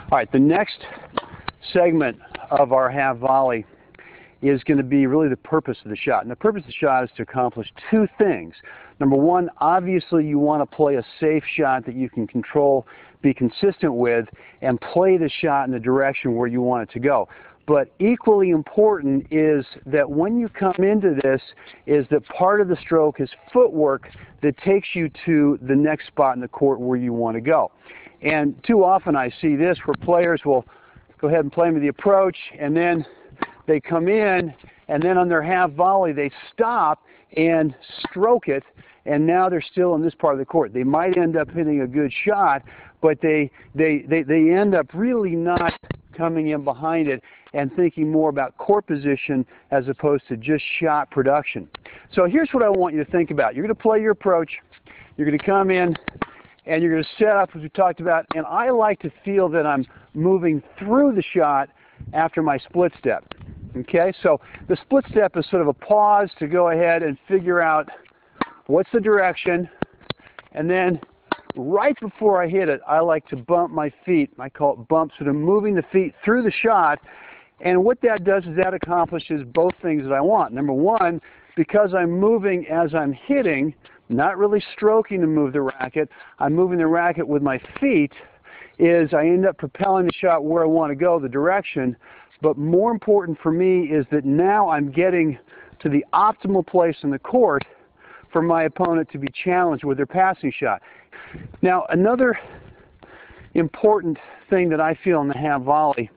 All right, the next segment of our half volley is going to be really the purpose of the shot. And the purpose of the shot is to accomplish two things. Number one, obviously you want to play a safe shot that you can control, be consistent with, and play the shot in the direction where you want it to go. But equally important is that when you come into this, is that part of the stroke is footwork that takes you to the next spot in the court where you want to go. And too often I see this where players will go ahead and play me the approach, and then they come in, and then on their half volley they stop and stroke it, and now they're still in this part of the court. They might end up hitting a good shot, but they end up really not coming in behind it and thinking more about court position as opposed to just shot production. So here's what I want you to think about. You're going to play your approach, you're going to come in, and you're going to set up as we talked about, and I like to feel that I'm moving through the shot after my split step. Okay, so the split step is sort of a pause to go ahead and figure out what's the direction, and then right before I hit it, I like to bump my feet. I call it bump, sort of moving the feet through the shot, and what that does is that accomplishes both things that I want. Number one, because I'm moving as I'm hitting, not really stroking to move the racket, I'm moving the racket with my feet, is I end up propelling the shot where I want to go, the direction. But more important for me is that now I'm getting to the optimal place in the court for my opponent to be challenged with their passing shot. Now, another important thing that I feel in the half volley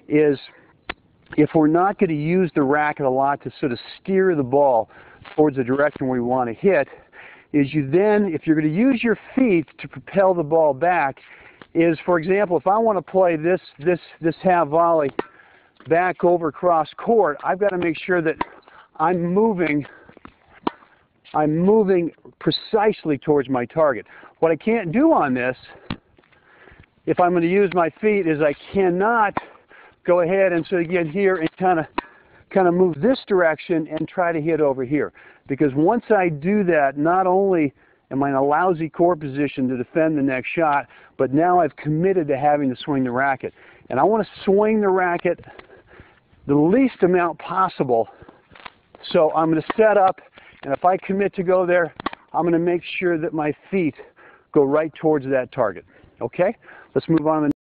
is if we're not going to use the racket a lot to sort of steer the ball towards the direction we want to hit, is you then, if you're going to use your feet to propel the ball back, is, for example, if I want to play this half volley back over cross court, I've got to make sure that I'm moving precisely towards my target. What I can't do on this, if I'm going to use my feet, is I cannot go ahead and sort of get here and kind of move this direction and try to hit over here. Because once I do that, not only am I in a lousy court position to defend the next shot, but now I've committed to having to swing the racket. And I want to swing the racket the least amount possible. So I'm going to set up, and if I commit to go there, I'm going to make sure that my feet go right towards that target. Okay? Let's move on to the